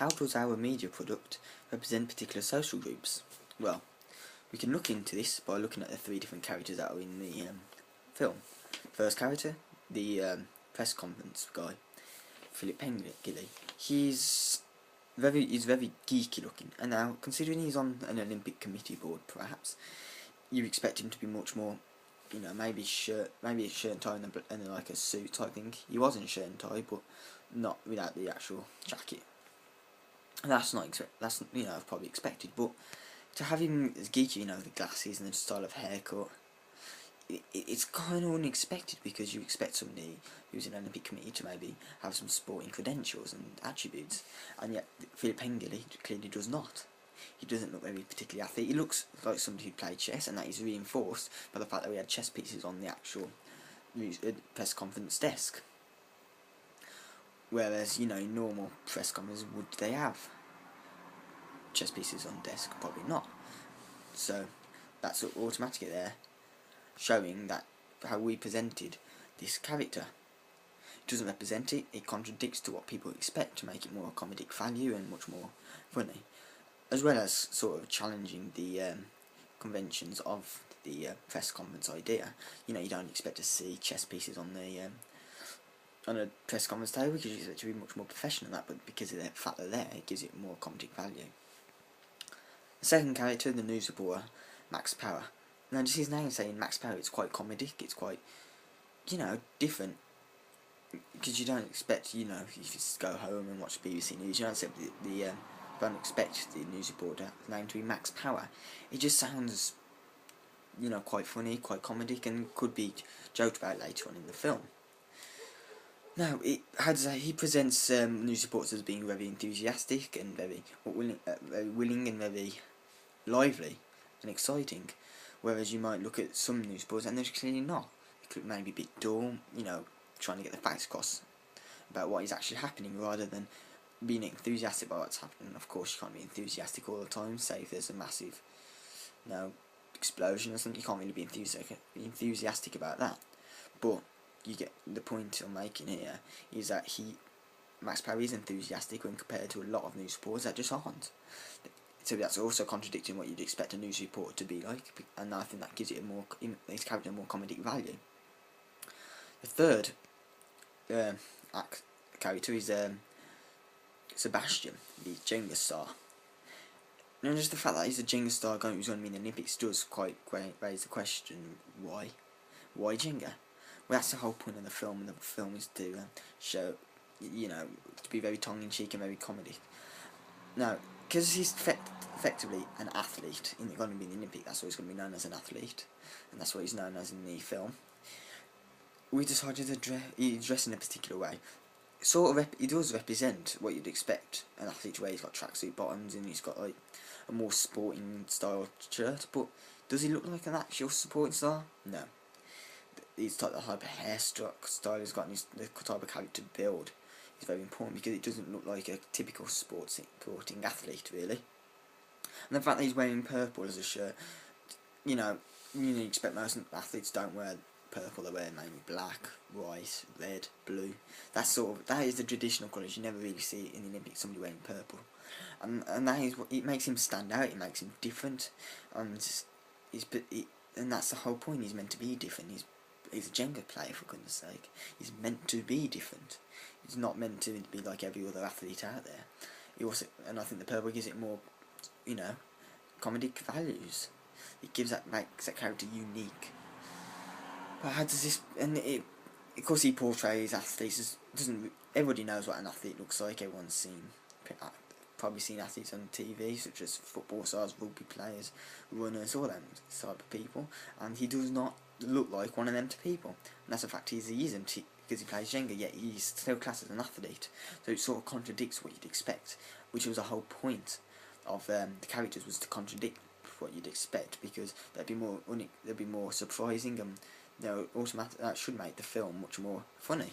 how does our media product represent particular social groups? Well, we can look into this by looking at the three different characters that are in the film. First character, the press conference guy, Philip Pengilly. He's very geeky looking, and now considering he's on an Olympic committee board, perhaps you expect him to be much more, maybe a shirt and tie and like a suit type thing. He was in a shirt and tie, but not without the actual jacket. And that's probably expected, but to have him as geeky, the glasses and the style of haircut, it's kind of unexpected, because you expect somebody who's in an Olympic committee to maybe have some sporting credentials and attributes, and yet Philip Pengilly clearly does not. He doesn't look very particularly athlete. He looks like somebody who played chess, and that is reinforced by the fact that we had chess pieces on the actual press conference desk. Whereas, in normal press conferences, would they have chess pieces on desk? Probably not. So that's automatically there, showing that how we presented this character. It doesn't represent it, it contradicts to what people expect to make it more comedic value and much more funny, as well as sort of challenging the conventions of the press conference idea. You don't expect to see chess pieces on a press conference table, because you expect it to be much more professional than that, but because of the fact they're there, it gives it more comedic value. The second character, the news reporter, Max Power. Now, just his name saying Max Power, it's quite comedic, it's quite, different, because you don't expect, if you just go home and watch BBC News, you don't expect the news reporter's name to be Max Power. It just sounds, quite funny, quite comedic, and could be joked about later on in the film. Now, he presents news reporters as being very enthusiastic and very willing and very lively and exciting, whereas you might look at some news reporters and they're clearly not. It could maybe be dull, trying to get the facts across about what is actually happening, rather than being enthusiastic about what's happening. Of course, you can't be enthusiastic all the time. Say if there's a massive explosion or something, you can't really be enthusiastic about that. But you get the point I'm making here, is that Max Power is enthusiastic when compared to a lot of news reporters that just aren't. So that's also contradicting what you'd expect a news reporter to be like, and I think that gives it his character a more comedic value. The third character is Sebastian, the Jenga star. Now, just the fact that he's a Jenga star who's going to be in the Olympics does quite raise the question, why? Why Jenga? Well, that's the whole point of the film, and the film is to show, to be very tongue-in-cheek and very comedy. Now, because he's effectively an athlete, going to be in the Olympics, that's why he's going to be known as an athlete, and that's what he's known as in the film. We decided to dress in a particular way. He does represent what you'd expect an athlete to wear. He's got tracksuit bottoms, and he's got like a more sporting style shirt, but does he look like an actual sporting star? No. He's got the type of hairstyle he's got, and the type of character build is very important, because it doesn't look like a typical sporting athlete, really. And the fact that he's wearing purple as a shirt, you expect most athletes don't wear purple, they wear mainly black, white, red, blue. That is the traditional colours. You never really see in the Olympics somebody wearing purple, and that is what it makes him stand out. It makes him different, and that's the whole point. He's meant to be different. He's a Jenga player, for goodness sake. He's meant to be different. He's not meant to be like every other athlete out there. And I think the purple gives it more, comedic values. Makes that character unique. But how does this? Of course, he portrays athletes as everybody knows what an athlete looks like. Everyone's probably seen athletes on TV, such as football stars, rugby players, runners, all them type of people, and he does not look like one of them to people. And that's a fact. He isn't, because he plays Jenga, yet he's still classed as an athlete. So it sort of contradicts what you'd expect, which was the whole point of the characters, was to contradict what you'd expect, because they'd be more surprising, and automatic. That should make the film much more funny.